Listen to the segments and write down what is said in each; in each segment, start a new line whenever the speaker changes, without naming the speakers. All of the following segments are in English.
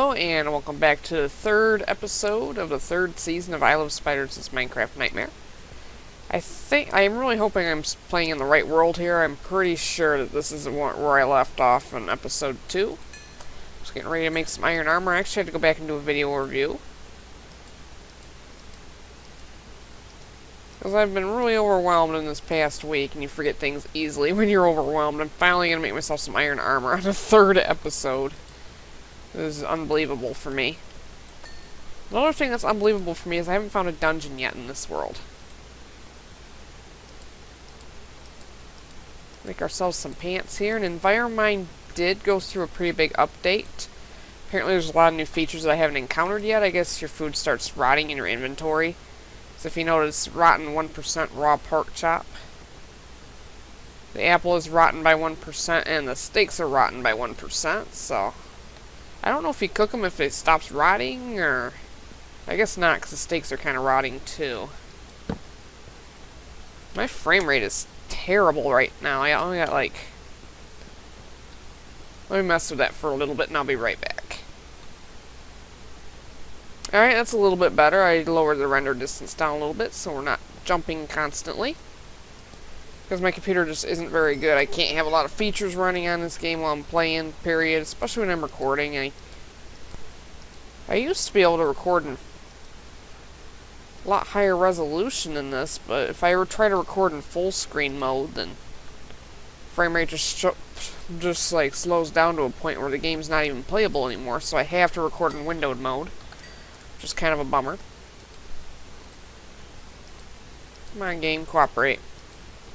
Hello, and welcome back to the third episode of the third season of iluvspidrs' Minecraft Nightmare. I'm really hoping I'm playing in the right world here. I'm pretty sure that this is where I left off in episode 2. Just getting ready to make some iron armor. I actually had to go back and do a video review, because I've been really overwhelmed in this past week, and you forget things easily when you're overwhelmed. I'm finally going to make myself some iron armor on the third episode. This is unbelievable for me. Another thing that's unbelievable for me is I haven't found a dungeon yet in this world. Make ourselves some pants here, and Enviromine did go through a pretty big update. Apparently there's a lot of new features that I haven't encountered yet. I guess your food starts rotting in your inventory. So if you notice, rotten 1% raw pork chop. The apple is rotten by 1%, and the steaks are rotten by 1%, so I don't know if you cook them if it stops rotting, or I guess not, because the steaks are kind of rotting too. My frame rate is terrible right now. I only got like... Let me mess with that for a little bit and I'll be right back. Alright, that's a little bit better. I lowered the render distance down a little bit so we're not jumping constantly, because my computer just isn't very good. I can't have a lot of features running on this game while I'm playing, period, especially when I'm recording. I used to be able to record in a lot higher resolution than this, but if I ever try to record in full screen mode, then frame rate just like slows down to a point where the game's not even playable anymore, so I have to record in windowed mode, which is kind of a bummer. Come on, game, cooperate.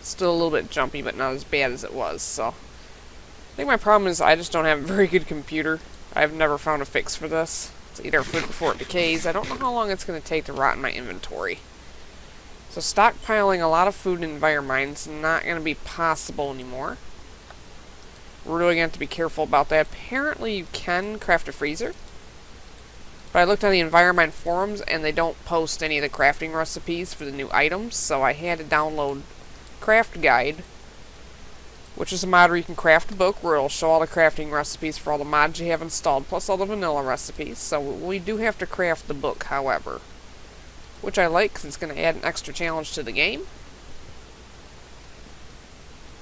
Still a little bit jumpy, but not as bad as it was, so I think my problem is I just don't have a very good computer. I've never found a fix for this. To eat our food before it decays. I don't know how long it's going to take to rot in my inventory. So stockpiling a lot of food in Enviromine is not going to be possible anymore. We're really going to have to be careful about that. Apparently you can craft a freezer, but I looked on the Enviromine forums and they don't post any of the crafting recipes for the new items, so I had to download Craft Guide, which is a mod where you can craft a book where it'll show all the crafting recipes for all the mods you have installed, plus all the vanilla recipes. So we do have to craft the book, however, which I like because it's going to add an extra challenge to the game.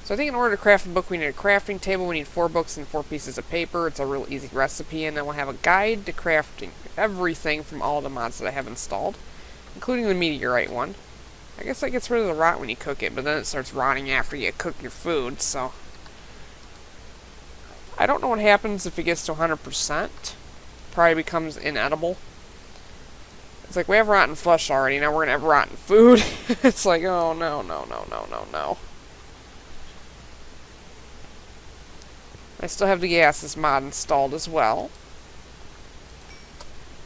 So I think in order to craft a book we need a crafting table, we need 4 books and 4 pieces of paper. It's a real easy recipe, and then we'll have a guide to crafting everything from all the mods that I have installed, including the meteorite one. I guess that gets rid of the rot when you cook it, but then it starts rotting after you cook your food, so I don't know what happens if it gets to 100%. Probably becomes inedible. It's like, we have rotten flesh already, now we're gonna have rotten food. It's like, oh no, no, no, no, no, no. I still have the gases mod installed as well.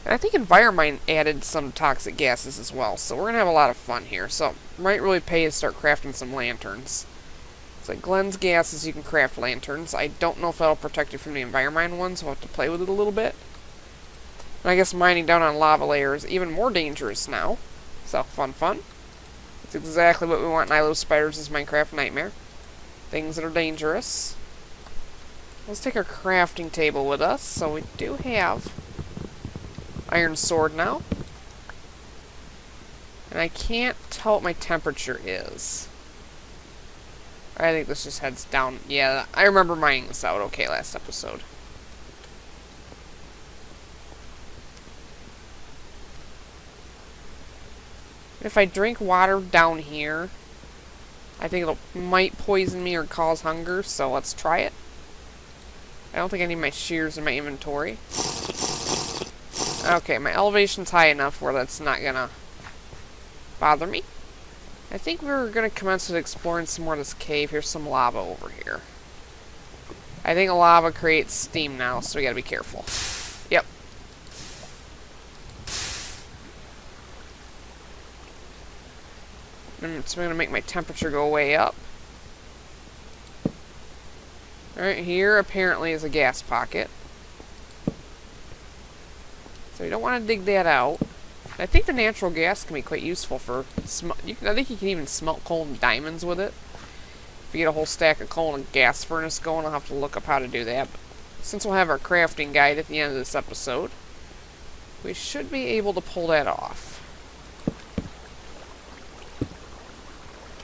And I think Enviromine added some toxic gases as well, so we're going to have a lot of fun here. So, might really pay to start crafting some lanterns. It's like Glenn's gases, you can craft lanterns. I don't know if that'll protect you from the Enviromine ones, so I'll have to play with it a little bit. And I guess mining down on lava layer is even more dangerous now. So, fun, fun. It's exactly what we want in iluvspidrs' Minecraft Nightmare. Things that are dangerous. Let's take our crafting table with us. So we do have iron sword now. And I can't tell what my temperature is. I think this just heads down. Yeah, I remember mining this out okay last episode. If I drink water down here, I think it might poison me or cause hunger, so let's try it. I don't think I need my shears in my inventory. Okay, my elevation's high enough where that's not gonna bother me. I think we're gonna commence with exploring some more of this cave. Here's some lava over here. I think lava creates steam now, so we gotta be careful. Yep. So I'm gonna make my temperature go way up. Alright, here apparently is a gas pocket. So you don't want to dig that out. I think the natural gas can be quite useful for... I think you can even smelt coal and diamonds with it. If you get a whole stack of coal and a gas furnace going, I'll have to look up how to do that. But since we'll have our crafting guide at the end of this episode, we should be able to pull that off.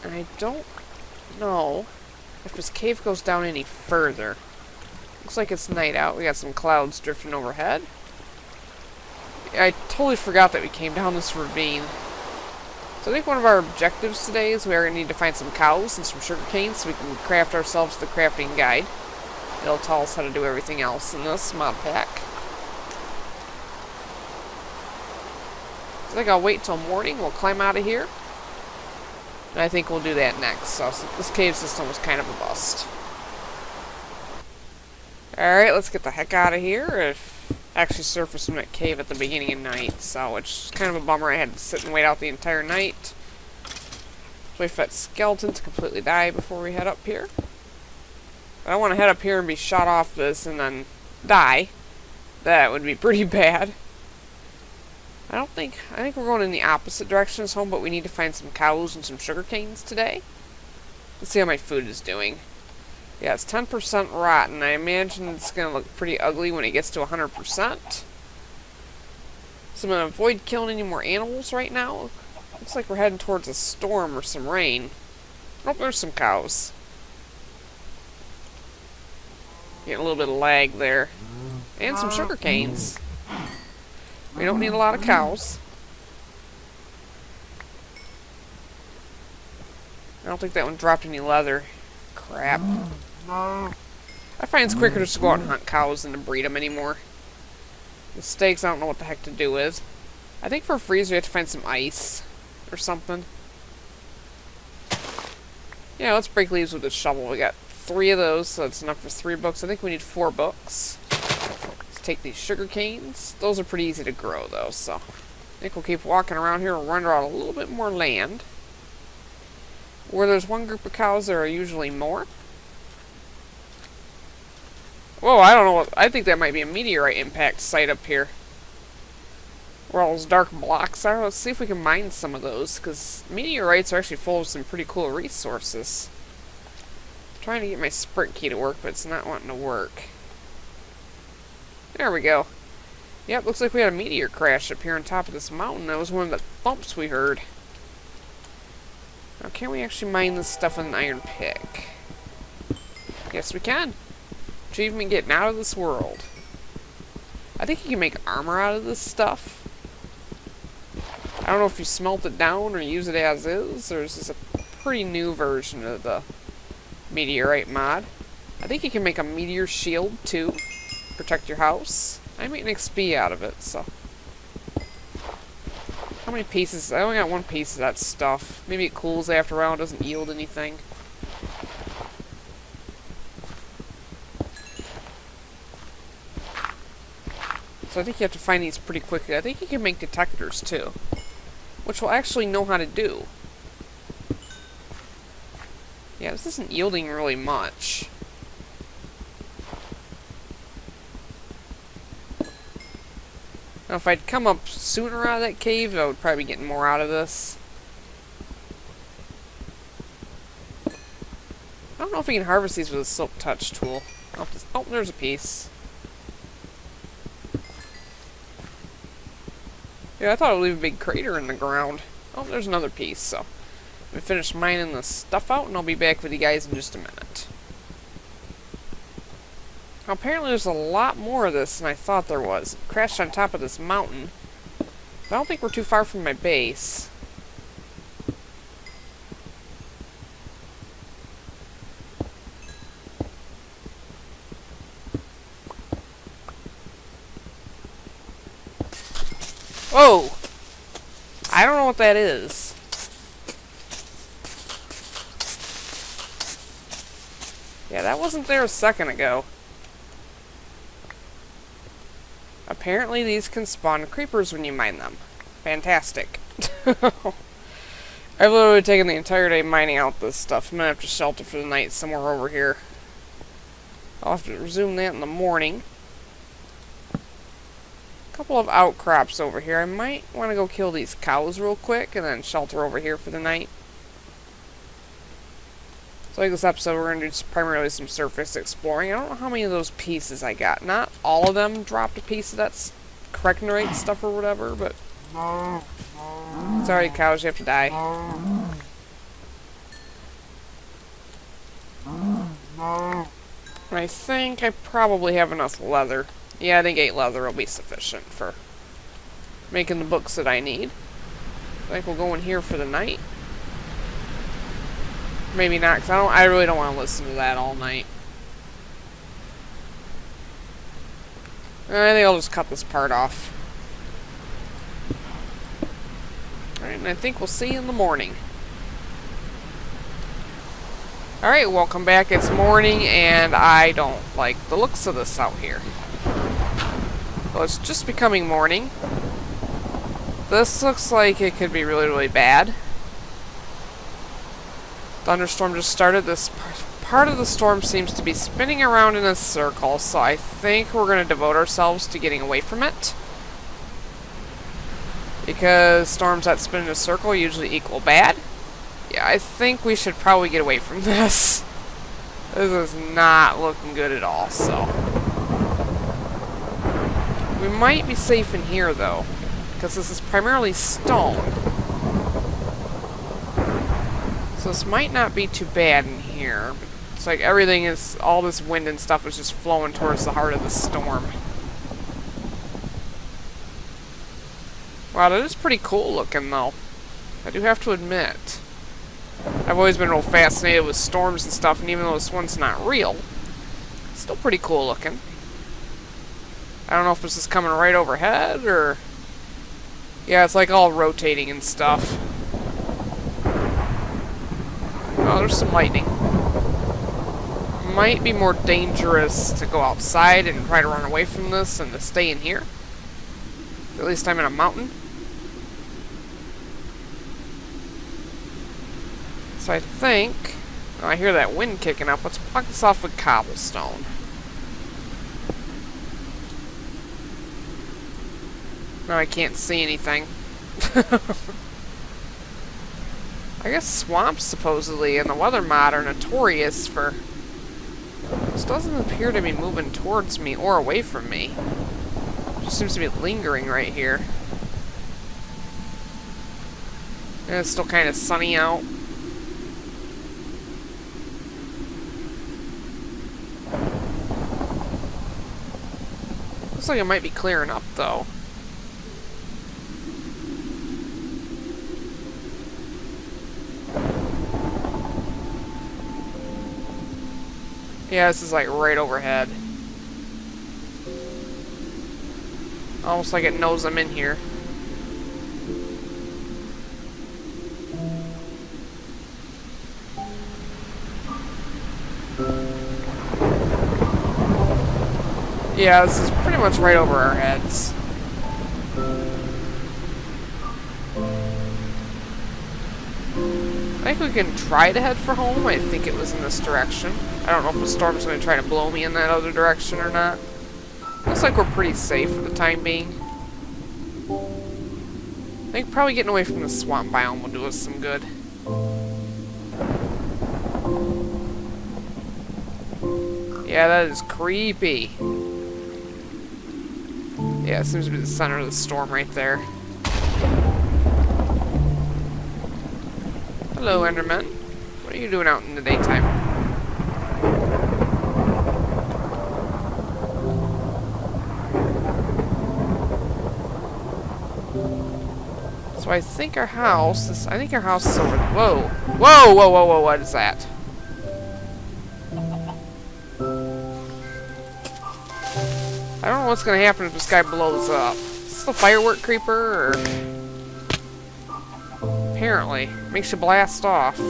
And I don't know if this cave goes down any further. Looks like it's night out. We got some clouds drifting overhead. I totally forgot that we came down this ravine. So I think one of our objectives today is we are going to need to find some cows and some sugar canes so we can craft ourselves the crafting guide. It'll tell us how to do everything else in this mod pack. So I think I'll wait till morning. We'll climb out of here. And I think we'll do that next. So this cave system was kind of a bust. Alright, let's get the heck out of here. Actually surfaced in that cave at the beginning of night, so it's kind of a bummer. I had to sit and wait out the entire night. Wait for that skeleton to completely die before we head up here. I don't want to head up here and be shot off this and then die. That would be pretty bad. I think we're going in the opposite direction as home, but we need to find some cows and some sugar canes today. Let's see how my food is doing. Yeah, it's 10% rotten. I imagine it's going to look pretty ugly when it gets to 100%. So I'm going to avoid killing any more animals right now. Looks like we're heading towards a storm or some rain. Oh, there's some cows. Getting a little bit of lag there. And some sugar canes. We don't need a lot of cows. I don't think that one dropped any leather. Crap. I find it's quicker just to go out and hunt cows than to breed them anymore. The steaks, I don't know what the heck to do with. I think for a freezer you have to find some ice or something. Yeah, let's break leaves with a shovel. We got 3 of those, so that's enough for 3 books. I think we need 4 books. Let's take these sugar canes. Those are pretty easy to grow, though, so I think we'll keep walking around here and run out a little bit more land. Where there's one group of cows, there are usually more. Whoa, I don't know. I think that might be a meteorite impact site up here. Where all those dark blocks are. Let's see if we can mine some of those, because meteorites are actually full of some pretty cool resources. I'm trying to get my sprint key to work, but it's not wanting to work. There we go. Yep, looks like we had a meteor crash up here on top of this mountain. That was one of the thumps we heard. Now, can we actually mine this stuff with an iron pick? Yes, we can. Achievement getting out of this world. I think you can make armor out of this stuff. I don't know if you smelt it down or use it as is, or is this a pretty new version of the meteorite mod. I think you can make a meteor shield, too. Protect your house. I made an XP out of it, so... How many pieces? I only got 1 piece of that stuff. Maybe it cools after a while and doesn't yield anything. So I think you have to find these pretty quickly. I think you can make detectors, too. Which we'll actually know how to do. Yeah, this isn't yielding really much. Now, if I'd come up sooner out of that cave, I would probably be getting more out of this. I don't know if we can harvest these with a silk touch tool. Oh, there's a piece. Yeah, I thought it would leave a big crater in the ground. Oh, there's another piece, so... We finish mining this stuff out, and I'll be back with you guys in just a minute. Now, apparently there's a lot more of this than I thought there was. It crashed on top of this mountain. I don't think we're too far from my base. Whoa! I don't know what that is. Yeah, that wasn't there a second ago. Apparently these can spawn creepers when you mine them. Fantastic. I've literally taken the entire day mining out this stuff. I'm gonna have to shelter for the night somewhere over here. I'll have to resume that in the morning. Couple of outcrops over here. I might want to go kill these cows real quick and then shelter over here for the night. So like this episode, we're going to do primarily some surface exploring. I don't know how many of those pieces I got. Not all of them dropped a piece of that correctorate stuff or whatever, but... Sorry, cows, you have to die. I think I probably have enough leather. Yeah, I think 8 leather will be sufficient for making the books that I need. I think we'll go in here for the night. Maybe not, because I really don't want to listen to that all night. I think I'll just cut this part off. Alright, and I think we'll see you in the morning. Alright, welcome back. It's morning, and I don't like the looks of this out here. Well, it's just becoming morning. This looks like it could be really, really bad. Thunderstorm just started. This part of the storm seems to be spinning around in a circle, so I think we're going to devote ourselves to getting away from it. Because storms that spin in a circle usually equal bad. Yeah, I think we should probably get away from this. This is not looking good at all, so... We might be safe in here, though, because this is primarily stone. So this might not be too bad in here. It's like everything is, all this wind and stuff is just flowing towards the heart of the storm. Wow, that is pretty cool looking, though. I do have to admit. I've always been real fascinated with storms and stuff, and even though this one's not real, it's still pretty cool looking. I don't know if this is coming right overhead, or... Yeah, it's like all rotating and stuff. Oh, there's some lightning. Might be more dangerous to go outside and try to run away from this than to stay in here. At least I'm in a mountain. So I think... Oh, I hear that wind kicking up. Let's block this off with cobblestone. No, I can't see anything. I guess swamps, supposedly, in the weather mod are notorious for... This doesn't appear to be moving towards me or away from me. It just seems to be lingering right here. And it's still kind of sunny out. Looks like it might be clearing up, though. Yeah, this is like right overhead. Almost like it knows I'm in here. Yeah, this is pretty much right over our heads. I think we can try to head for home. I think it was in this direction. I don't know if the storm's going to try to blow me in that other direction or not. Looks like we're pretty safe for the time being. I think probably getting away from the swamp biome will do us some good. Yeah, that is creepy. Yeah, it seems to be the center of the storm right there. Hello, Enderman. What are you doing out in the daytime? So I think our house is... over... Whoa! Whoa, whoa, whoa, whoa, what is that? I don't know what's gonna happen if this guy blows up. Is this the firework creeper, or... Apparently. Makes you blast off. At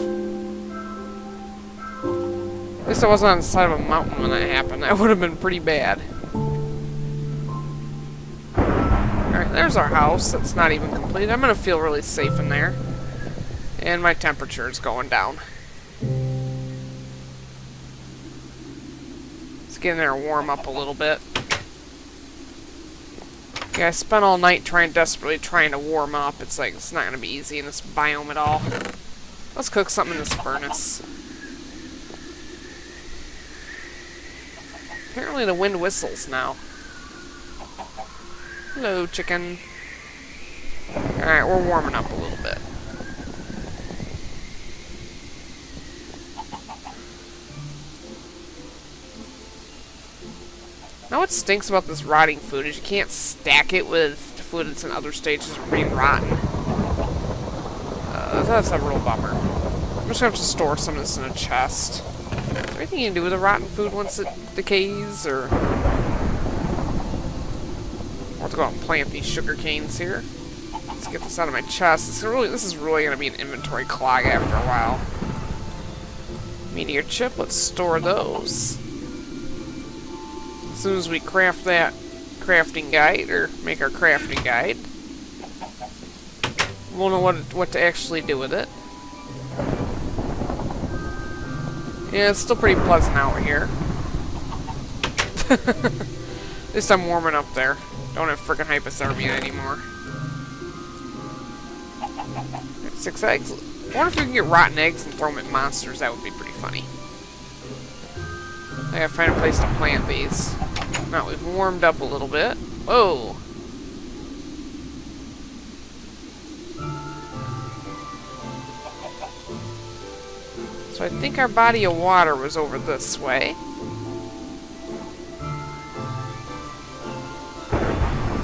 least I wasn't on the side of a mountain when that happened. That would have been pretty bad. Alright, there's our house. It's not even complete. I'm gonna feel really safe in there. And my temperature is going down. Let's get in there and warm up a little bit. Yeah, I spent all night desperately trying to warm up. It's like, it's not going to be easy in this biome at all. Let's cook something in this furnace. Apparently the wind whistles now. Hello, chicken. Alright, we're warming up a little bit. Now what stinks about this rotting food is you can't stack it with food that's in other stages of being rotten. That's a real bummer. I'm just gonna have to store some of this in a chest. Is there anything you can do with the rotten food once it decays, or... I'll have to go out and plant these sugar canes here. Let's get this out of my chest. This is really gonna be an inventory clog after a while. Meteor chip, let's store those. As soon as we craft that crafting guide, or make our crafting guide, we'll know what to actually do with it. Yeah, it's still pretty pleasant out here. At least I'm warming up there. Don't have frickin' hypothermia anymore. 6 eggs. I wonder if we can get rotten eggs and throw them at monsters. That would be pretty funny. I gotta find a place to plant these. Now we've warmed up a little bit. Whoa! So I think our body of water was over this way.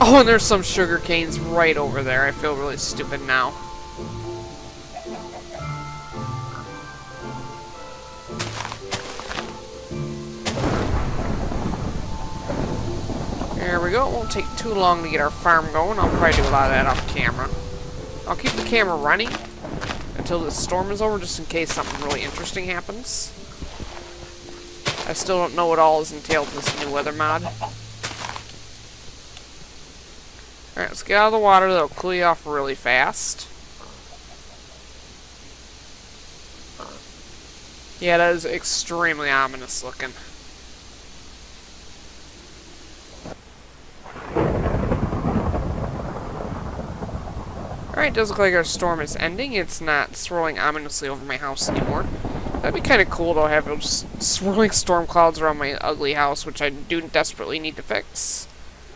Oh, and there's some sugar canes right over there. I feel really stupid now. There we go. It won't take too long to get our farm going. I'll probably do a lot of that off camera. I'll keep the camera running until the storm is over, just in case something really interesting happens. I still don't know what all is entailed in this new weather mod. Alright, let's get out of the water. That'll cool you off really fast. Yeah, that is extremely ominous looking. Alright, does look like our storm is ending. It's not swirling ominously over my house anymore. That'd be kind of cool to have those swirling storm clouds around my ugly house, which I do desperately need to fix.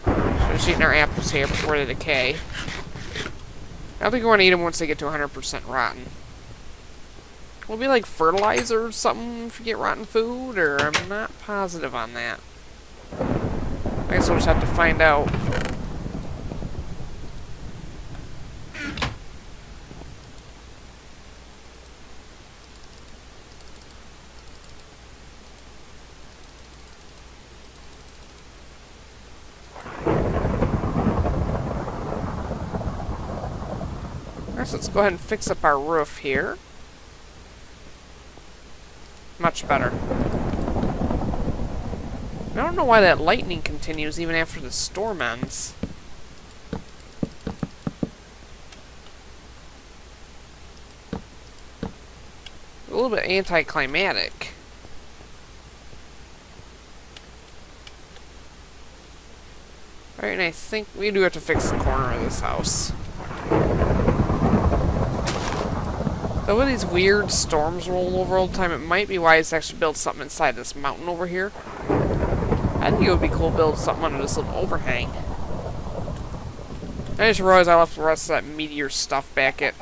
Just eating our apples here before they decay. I don't think we want to eat them once they get to 100% rotten. Will it be like fertilizer or something if you get rotten food? Or I'm not positive on that. I guess we'll just have to find out. So let's go ahead and fix up our roof here. Much better. I don't know why that lightning continues even after the storm ends. A little bit anticlimactic. Alright, and I think we do have to fix the corner of this house. So with these weird storms rolling over all the time, it might be wise to actually build something inside this mountain over here. I think it would be cool to build something under this little overhang. I just realized I left the rest of that meteor stuff back at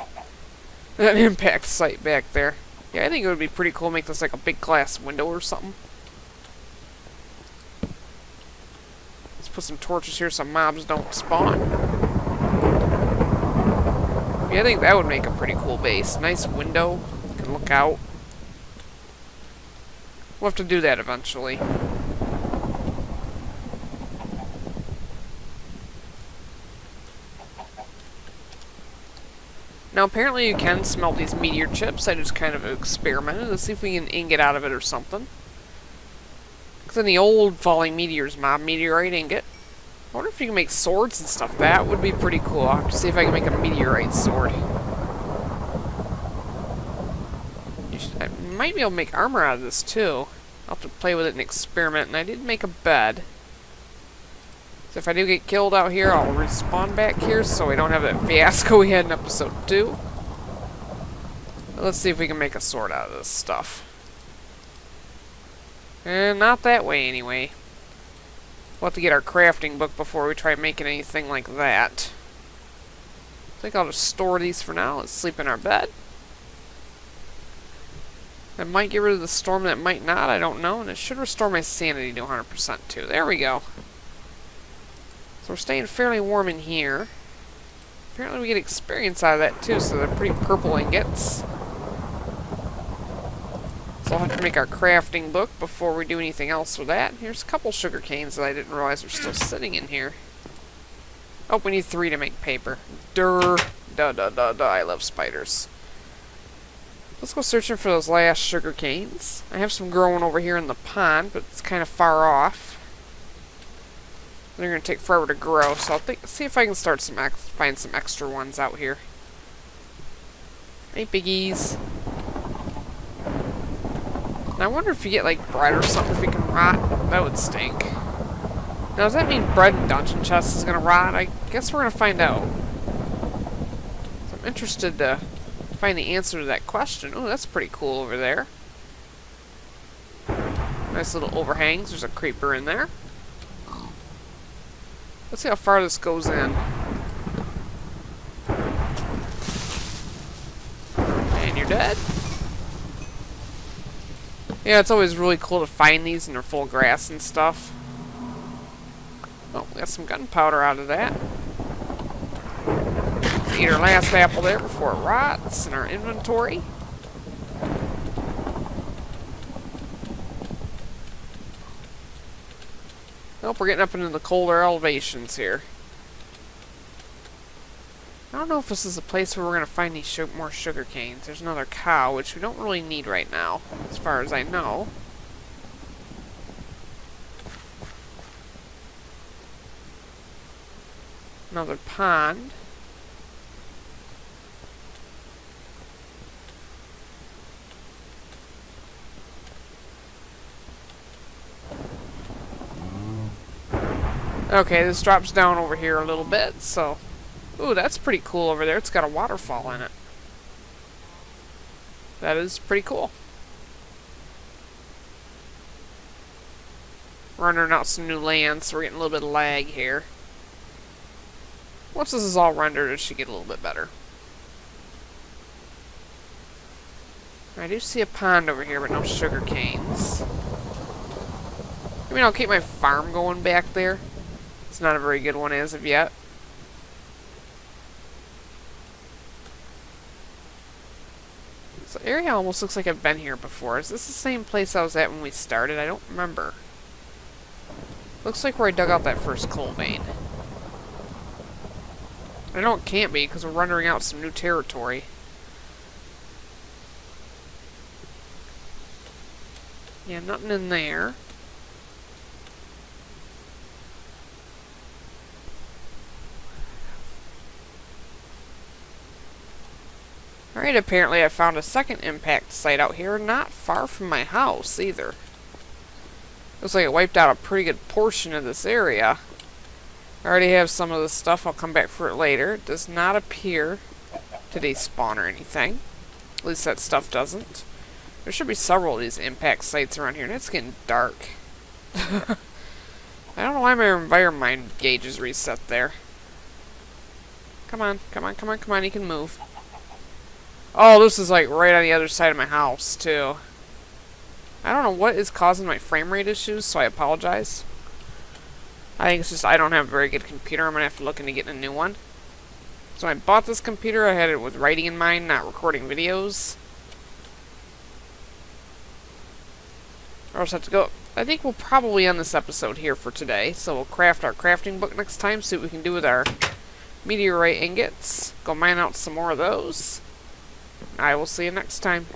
that impact site back there. Yeah, I think it would be pretty cool to make this like a big glass window or something. Let's put some torches here so mobs don't spawn. Yeah, I think that would make a pretty cool base. Nice window. You can look out. We'll have to do that eventually. Now, apparently you can smelt these meteor chips. I just kind of experimented to see if we can ingot out of it or something. Because in the old Falling Meteors mob, meteorite ingot. I wonder if you can make swords and stuff. That would be pretty cool. I'll have to see if I can make a meteorite sword. I might be able to make armor out of this, too. I'll have to play with it and experiment. And I did make a bed. So if I do get killed out here, I'll respawn back here so we don't have that fiasco we had in episode 2. But let's see if we can make a sword out of this stuff. And not that way, anyway. We'll have to get our crafting book before we try making anything like that. I think I'll just store these for now. Let's sleep in our bed. That might get rid of the storm, that might not, I don't know. And it should restore my sanity to 100% too. There we go. So we're staying fairly warm in here. Apparently we get experience out of that too, so they're pretty purple ingots. So I'll have to make our crafting book before we do anything else with that. Here's a couple sugar canes that I didn't realize were still sitting in here. Oh, we need 3 to make paper. Duh, duh, duh, duh, duh, I love spiders. Let's go searching for those last sugar canes. I have some growing over here in the pond, but it's kind of far off. They're going to take forever to grow, so I'll see if I can start find some extra ones out here. Hey, piggies. Now, I wonder if you get, like, bread or something if it can rot. That would stink. Now, does that mean bread in dungeon chests is going to rot? I guess we're going to find out. So I'm interested to find the answer to that question. Oh, that's pretty cool over there. Nice little overhangs. There's a creeper in there. Let's see how far this goes in. And you're dead. Yeah, it's always really cool to find these and they're full of grass and stuff. Oh, we got some gunpowder out of that. Let's eat our last apple there before it rots in our inventory. Nope, we're getting up into the colder elevations here. I don't know if this is a place where we're going to find these more sugar canes. There's another cow, which we don't really need right now, as far as I know. Another pond. Okay, this drops down over here a little bit, so... Ooh, that's pretty cool over there. It's got a waterfall in it. That is pretty cool. We're rendering out some new land, so we're getting a little bit of lag here. Once this is all rendered, it should get a little bit better. I do see a pond over here, but no sugar canes. I mean, I'll keep my farm going back there. It's not a very good one as of yet. This area almost looks like I've been here before. Is this the same place I was at when we started? I don't remember. Looks like where I dug out that first coal vein. I know it can't be, because we're rendering out some new territory. Yeah, nothing in there. Alright, apparently I found a second impact site out here, not far from my house, either. Looks like it wiped out a pretty good portion of this area. I already have some of this stuff, I'll come back for it later. It does not appear to despawn or anything. At least that stuff doesn't. There should be several of these impact sites around here, and it's getting dark. I don't know why my environment gauge is reset there. Come on, come on, come on, come on, you can move. Oh, this is like right on the other side of my house, too. I don't know what is causing my frame rate issues, so I apologize. I think it's just I don't have a very good computer. I'm going to have to look into getting a new one. So when I bought this computer, I had it with writing in mind, not recording videos. I'll just have to go. I think we'll probably end this episode here for today. So we'll craft our crafting book next time, see what we can do with our meteorite ingots. Go mine out some more of those. I will see you next time.